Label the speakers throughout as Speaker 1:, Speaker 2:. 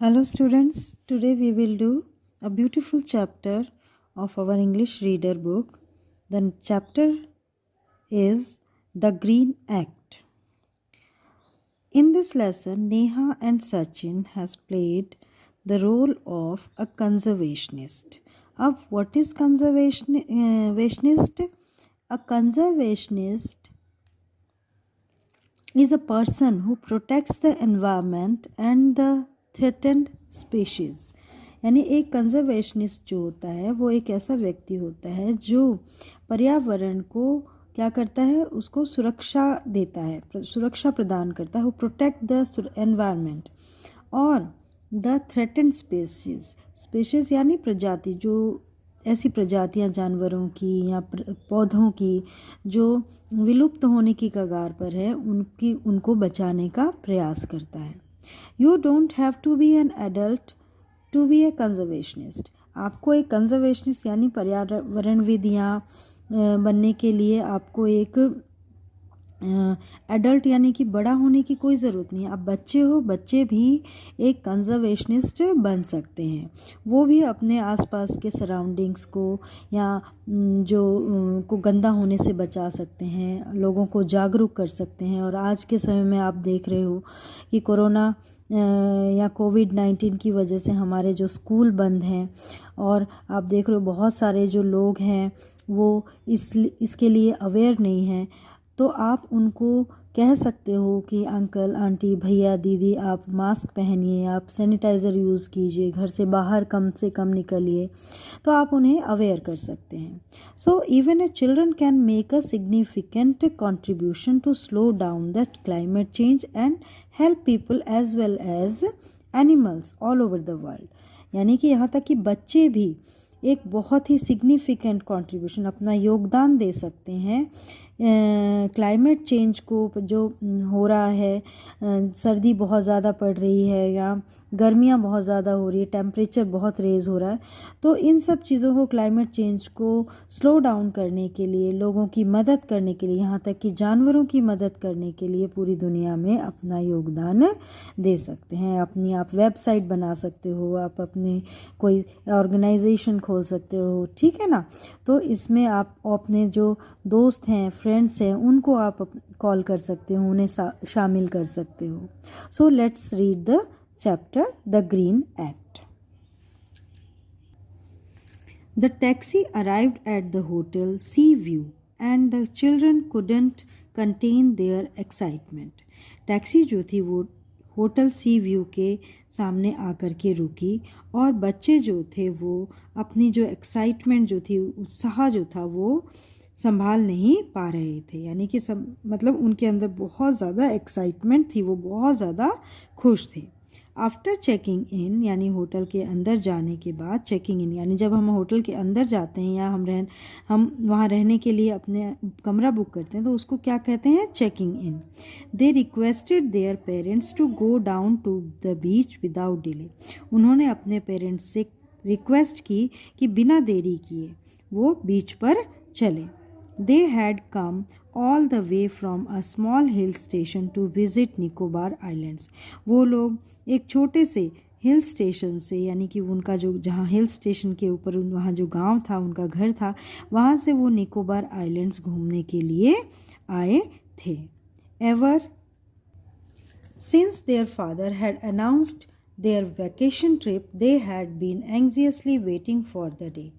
Speaker 1: Hello students, today we will do a beautiful chapter of our English reader book. The chapter is The Green Act. In this lesson, Neha and Sachin has played the role of a conservationist. अब what is conservationist? A conservationist is a person who protects the environment and the threatened species. यानी एक conservationist जो होता है वो एक ऐसा व्यक्ति होता है जो पर्यावरण को क्या करता है, उसको सुरक्षा देता है, सुरक्षा प्रदान करता है, वो प्रोटेक्ट द एनवायरनमेंट और द थ्रेटेंड स्पेशीज यानी प्रजाति, जो ऐसी प्रजातियां जानवरों की या पौधों की जो विलुप्त होने की कगार पर है, उनको बचाने का प्रयास करता है. You don't have to be an adult to be a conservationist. आपको एक कंजर्वेशनिस्ट यानी पर्यावरणविद बनने के लिए आपको एक एडल्ट यानी कि बड़ा होने की कोई ज़रूरत नहीं है. आप बच्चे हो, बच्चे भी एक कंजर्वेशनिस्ट बन सकते हैं. वो भी अपने आसपास के सराउंडिंग्स को या जो को गंदा होने से बचा सकते हैं, लोगों को जागरूक कर सकते हैं. और आज के समय में आप देख रहे हो कि कोरोना या कोविड-19 की वजह से हमारे जो स्कूल बंद हैं और आप देख रहे हो बहुत सारे जो लोग हैं वो इसके लिए अवेयर नहीं हैं, तो आप उनको कह सकते हो कि अंकल आंटी भैया दीदी आप मास्क पहनिए, आप सैनिटाइज़र यूज़ कीजिए, घर से बाहर कम से कम निकलिए, तो आप उन्हें अवेयर कर सकते हैं. So even a children can make a significant contribution to slow down the climate change and help people as well as animals all over the world. यानी कि यहाँ तक कि बच्चे भी एक बहुत ही सिग्निफिकेंट कंट्रीब्यूशन, अपना योगदान दे सकते हैं क्लाइमेट चेंज को जो हो रहा है. सर्दी बहुत ज़्यादा पड़ रही है या गर्मियाँ बहुत ज़्यादा हो रही है, टेम्परेचर बहुत रेज़ हो रहा है, तो इन सब चीज़ों को, क्लाइमेट चेंज को स्लो डाउन करने के लिए, लोगों की मदद करने के लिए, यहाँ तक कि जानवरों की मदद करने के लिए पूरी दुनिया में अपना योगदान दे सकते हैं. अपनी आप वेबसाइट बना सकते हो, आप अपने कोई ऑर्गेनाइजेशन खोल सकते हो, ठीक है ना. तो इसमें आप अपने जो दोस्त हैं, फ्रेंड्स हैं, उनको आप कॉल कर सकते हो, उन्हें शामिल कर सकते हो. So let's read the chapter the green act. The taxi arrived at the hotel sea view and the children couldn't contain their excitement. Taxi जो थी वो होटल सी व्यू के सामने आकर के रुकी और बच्चे जो थे वो अपनी जो एक्साइटमेंट जो थी, उत्साह जो था, वो संभाल नहीं पा रहे थे. यानी कि मतलब उनके अंदर बहुत ज़्यादा एक्साइटमेंट थी, वो बहुत ज़्यादा खुश थे. आफ्टर चेकिंग इन यानी होटल के अंदर जाने के बाद, चेकिंग इन यानी जब हम होटल के अंदर जाते हैं या हम वहाँ रहने के लिए अपने कमरा बुक करते हैं, तो उसको क्या कहते हैं, checking in. They requested their parents to go down to the beach without delay. उन्होंने अपने पेरेंट्स से रिक्वेस्ट की कि बिना देरी किए वो बीच पर चले. They had come all the way from a small hill station to visit Nicobar Islands. वो लोग एक छोटे से हिल स्टेशन से, यानी कि उनका जो जहाँ हिल स्टेशन के ऊपर वहाँ जो गांव था, उनका घर था, वहाँ से वो निकोबार आइलैंड्स घूमने के लिए आए थे. Ever since their father had announced their vacation trip, they had been anxiously waiting for the day.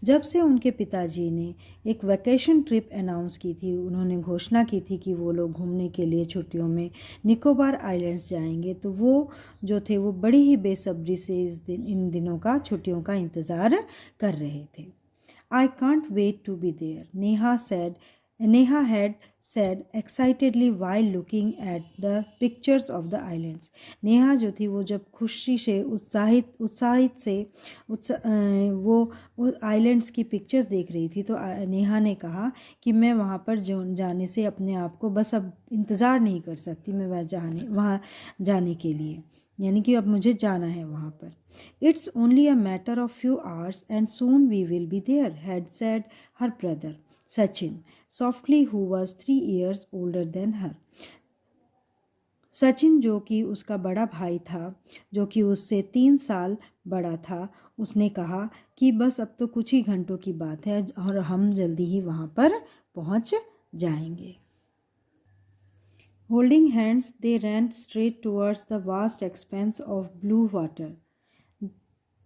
Speaker 1: जब से उनके पिताजी ने एक वैकेशन ट्रिप अनाउंस की थी, उन्होंने घोषणा की थी कि वो लोग घूमने के लिए छुट्टियों में निकोबार आइलैंड्स जाएंगे, तो वो जो थे वो बड़ी ही बेसब्री से इन दिनों का, छुट्टियों का इंतज़ार कर रहे थे. I can't wait to be there, Neha had said excitedly while looking at the pictures of the islands. Neha जो थी वो जब खुशी से उत्साहित से वो आइलैंड्स की पिक्चर्स देख रही थी, तो नेहा ने कहा कि मैं वहाँ पर जाने से अपने आप को बस अब इंतज़ार नहीं कर सकती, मैं वहाँ जाने के लिए, यानी कि अब मुझे जाना है वहाँ पर. It's only a matter of few hours and soon we will be there, had said her brother Sachin softly, who was 3 years older than her. Sachin, जो कि उसका बड़ा भाई था, जो कि उससे 3 साल बड़ा था, उसने कहा कि बस अब तो कुछ ही घंटों की बात है और हम जल्दी ही वहाँ पर पहुँच जाएंगे। Holding hands, they ran straight towards the vast expanse of blue water.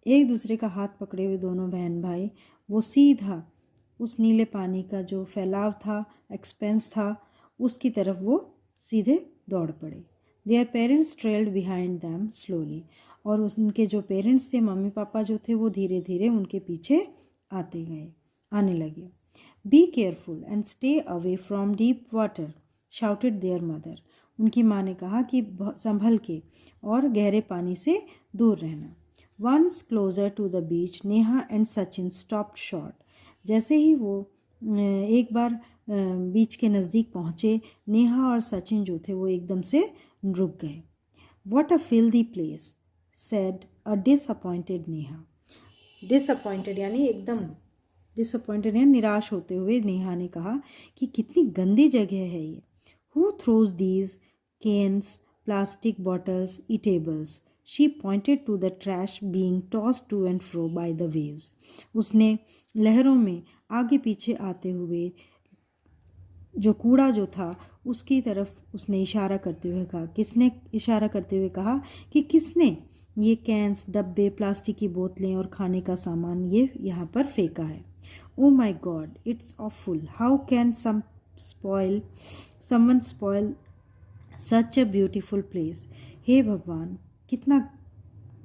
Speaker 1: एक दूसरे का हाथ पकड़े हुए दोनों बहन भाई वो सीधा उस नीले पानी का जो फैलाव था, एक्सपेंस था, उसकी तरफ वो सीधे दौड़ पड़े। Their parents trailed behind them slowly, और उनके जो पेरेंट्स थे, मम्मी पापा जो थे, वो धीरे धीरे उनके पीछे आने लगे। Be careful and stay away from deep water, shouted there mother. उनकी माँ ने कहा कि संभल के और गहरे पानी से दूर रहना। Once closer to the beach, Neha and Sachin stopped short. जैसे ही वो एक बार बीच के नज़दीक पहुँचे, नेहा और सचिन जो थे वो एकदम से रुक गए। What a filthy place, said a disappointed Neha. Disappointed यानी एकदम डिसअपॉइंटेड या निराश होते हुए नेहा ने कहा कि कितनी गंदी जगह है ये। Who throws these cans, plastic bottles, eatables. She pointed to the trash being tossed to and fro by the waves. उसने लहरों में आगे पीछे आते हुए जो कूड़ा जो था उसकी तरफ उसने इशारा करते हुए कहा, किसने इशारा करते हुए कहा कि किसने ये कैंस, डब्बे, प्लास्टिक की बोतलें और खाने का सामान ये यहाँ पर फेंका है। Oh my god, it's awful, how can someone spoil such a beautiful place. हे भगवान, कितना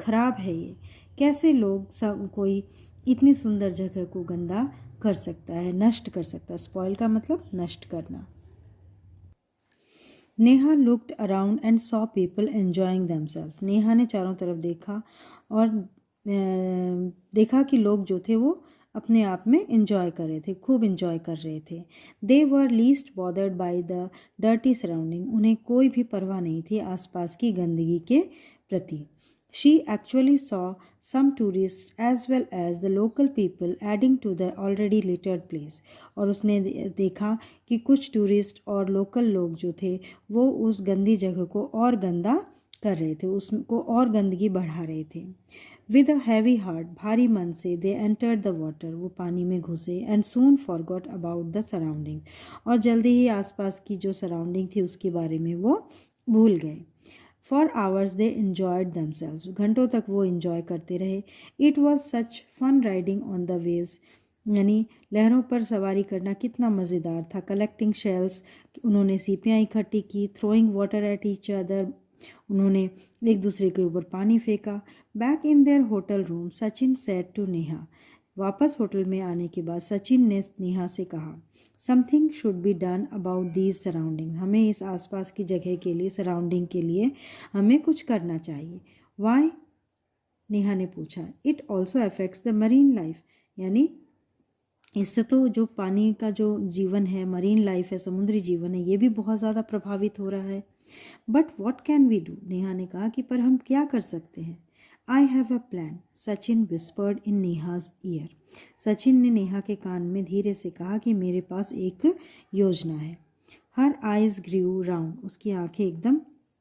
Speaker 1: खराब है ये, कैसे लोग कोई इतनी सुंदर जगह को गंदा कर सकता है, नष्ट कर सकता है। स्पॉइल का मतलब नष्ट करना। Neha looked around and saw people enjoying themselves. Neha ने चारों तरफ देखा और देखा कि लोग जो थे वो अपने आप में एंजॉय कर रहे थे, खूब एंजॉय कर रहे थे। They were least bothered by the dirty surrounding. उन्हें कोई भी परवाह नहीं थी आसपास की गंदगी के प्रति। She actually saw some tourists as well as the local people adding to the already littered place. और उसने देखा कि कुछ टूरिस्ट और लोकल लोग जो थे वो उस गंदी जगह को और गंदा कर रहे थे, उसको और गंदगी बढ़ा रहे थे। विद अ हैवी हार्ट, भारी मन से दे एंटर्ड द वाटर, वो पानी में घुसे। And soon forgot about the surrounding, और जल्दी ही आसपास की जो सराउंडिंग थी उसके बारे में वो भूल गए। For hours they enjoyed themselves, घंटों तक वो इन्जॉय करते रहे। It was such fun riding on the waves, यानी लहरों पर सवारी करना कितना मज़ेदार था। कलेक्टिंग शेल्स, उन्होंने सीपियाँ इकट्ठी की। Throwing water at each other, उन्होंने एक दूसरे के ऊपर पानी फेंका। Back in their hotel room, Sachin said to Neha, वापस होटल में आने के बाद सचिन ने नेहा से कहा, something should be done about these surrounding, हमें इस आसपास की जगह के लिए, सराउंडिंग के लिए हमें कुछ करना चाहिए। वाई, नेहा ने पूछा। It also affects the marine life, यानी इससे तो जो पानी का जो जीवन है, मरीन लाइफ है, समुद्री जीवन है, ये भी बहुत ज़्यादा प्रभावित हो रहा है। But what can we do, Neha ने कहा कि पर हम क्या कर सकते हैं। I have a plan, Sachin whispered in Neha's ear. Sachin ने नेहा के कान में धीरे से कहा कि मेरे पास एक योजना है। हर आइज ग्रीव राउंड, उसकी आंखें एकदम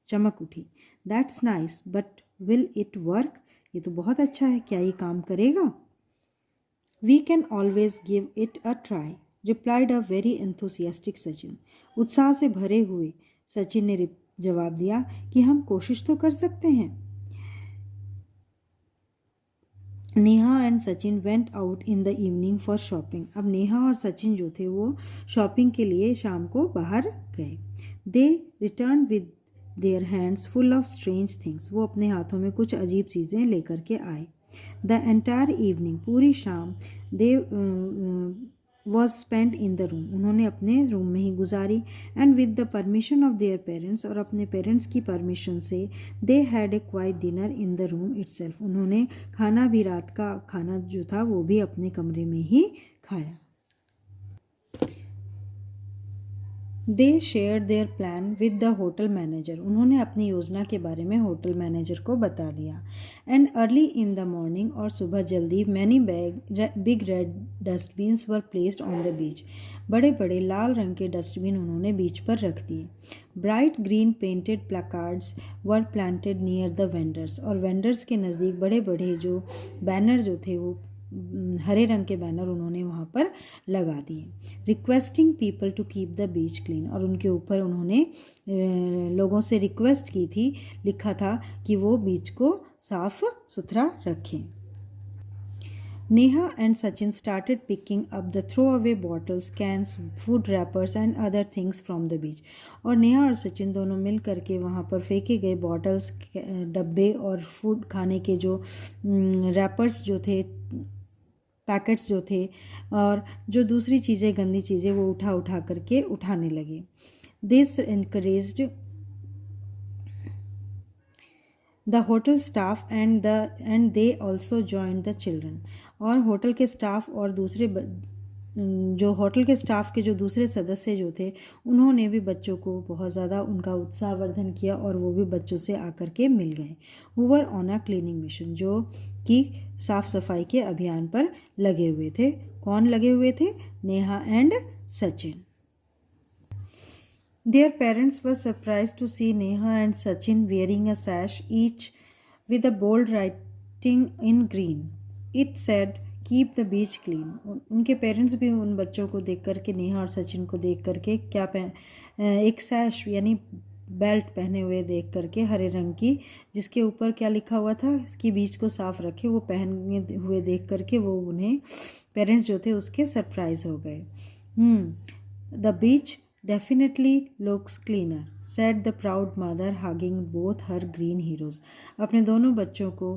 Speaker 1: चमक उठी। That's nice but will it work, ये तो बहुत अच्छा है, क्या ये काम करेगा। We can always give it a try, replied a very enthusiastic Sachin. उत्साह से भरे हुए सचिन ने जवाब दिया कि हम कोशिश तो कर सकते हैं। Neha and Sachin went out in the evening for shopping. अब नेहा और सचिन जो थे वो शॉपिंग के लिए शाम को बाहर गए। They return with their hands full of strange things, वो अपने हाथों में कुछ अजीब चीज़ें लेकर के आए। द एंटायर इवनिंग, पूरी शाम they was spend in the room, उन्होंने अपने रूम में ही गुजारी। And with the permission of their parents, और अपने पेरेंट्स की परमिशन से, they had a quiet dinner in the room itself, उन्होंने खाना भी, रात का खाना जो था वो भी अपने कमरे में ही खाया। They share their plan with the hotel manager. उन्होंने अपनी योजना के बारे में होटल मैनेजर को बता दिया। And early in the morning, और सुबह जल्दी, many big red dustbins were placed on the beach. बड़े बड़े लाल रंग के डस्टबिन उन्होंने बीच पर रख दिए। Bright green painted placards were planted near the vendors, और वेंडर्स के नज़दीक बड़े बड़े जो बैनर जो थे वो हरे रंग के बैनर उन्होंने वहाँ पर लगा दिए। Requesting people to keep the beach clean, और उनके ऊपर उन्होंने लोगों से रिक्वेस्ट की थी, लिखा था कि वो बीच को साफ सुथरा रखें। Neha and Sachin started picking up the throwaway bottles, cans, food wrappers and other things from the beach. और नेहा और सचिन दोनों मिल करके वहाँ पर फेंके गए बॉटल्स, डब्बे और फूड खाने के जो रैपर्स जो थे, पैकेट्स जो थे, और जो दूसरी चीज़ें, गंदी चीज़ें, वो उठा करके उठाने लगे। This encouraged the hotel staff and they also joined the children. और होटल के स्टाफ और दूसरे जो होटल के स्टाफ के जो दूसरे सदस्य जो थे, उन्होंने भी बच्चों को बहुत ज़्यादा उनका उत्साहवर्धन किया और वो भी बच्चों से आकर के मिल गए। Who were on a cleaning mission, जो कि साफ सफाई के अभियान पर लगे हुए थे। कौन लगे हुए थे? Neha and Sachin. Their parents were surprised to see Neha and Sachin wearing a sash, each with a bold writing in green. It said, "Keep the beach clean." उनके पेरेंट्स भी उन बच्चों को देख करके, नेहा और सचिन को देख करके, एक सैश यानी बेल्ट पहने हुए देख करके, हरे रंग की, जिसके ऊपर क्या लिखा हुआ था कि बीच को साफ रखे, वो पहने हुए देख करके वो उन्हें पेरेंट्स जो थे उसके सरप्राइज हो गए। The beach definitely looks cleaner, said the proud mother, hugging both her green heroes. अपने दोनों बच्चों को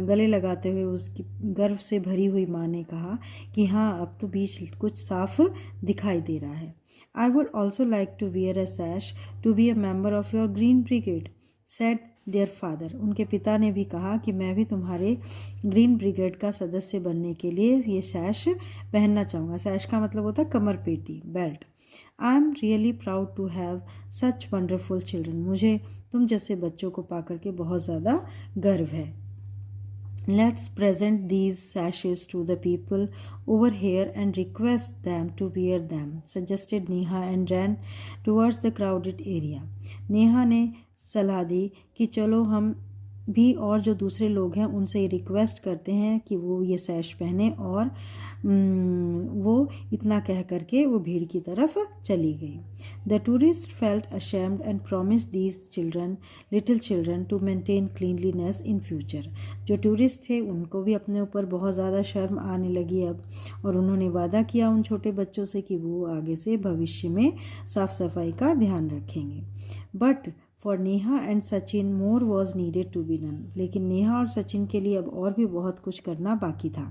Speaker 1: गले लगाते हुए उसकी गर्व से भरी हुई माँ ने कहा कि हाँ, अब तो बीच कुछ साफ दिखाई दे रहा है। I would also like to wear a sash to be a member of your green brigade, said their father. उनके पिता ने भी कहा कि मैं भी तुम्हारे ग्रीन ब्रिगेड का सदस्य बनने के लिए ये सैश पहनना चाहूँगा। सैश का मतलब होता है कमर पेटी, belt. I am really proud to have such wonderful children. मुझे तुम जैसे बच्चों को पाकर के बहुत ज़्यादा गर्व है। Let's present these sashes to the people over here and request them to wear them, suggested Neha and ran towards the crowded area. Neha ने सलाह दी कि चलो हम भी और जो दूसरे लोग हैं उनसे रिक्वेस्ट करते हैं कि वो ये सैश पहने, और वो इतना कह करके वो भीड़ की तरफ चली गई। The tourist felt ashamed and promised these children, little children, to maintain cleanliness in future. जो टूरिस्ट थे उनको भी अपने ऊपर बहुत ज़्यादा शर्म आने लगी अब, और उन्होंने वादा किया उन छोटे बच्चों से कि वो आगे से भविष्य में साफ सफाई का ध्यान रखेंगे। But for Neha and Sachin more was needed to be done. लेकिन नेहा और सचिन के लिए अब और भी बहुत कुछ करना बाकी था।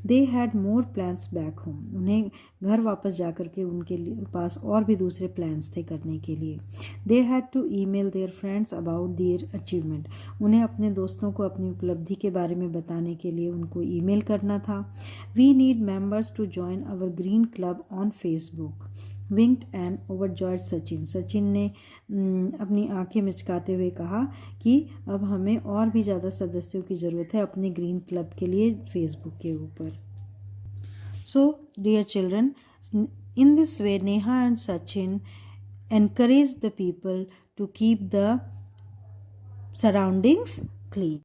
Speaker 1: They had more plans back home. उन्हें घर वापस जा कर के उनके पास और भी दूसरे प्लान्स थे करने के लिए। They had to email their friends about their achievement. उन्हें अपने दोस्तों को अपनी उपलब्धि के बारे में बताने के लिए उनको ईमेल करना था। We need members to join our green club on Facebook, winked and overjoyed Sachin. Sachin ने अपनी आंखें मिचकाते हुए कहा कि अब हमें और भी ज़्यादा सदस्यों की ज़रूरत है अपने ग्रीन क्लब के लिए फेसबुक के ऊपर। So dear children, in this way Neha and Sachin encourage the people to keep the surroundings clean.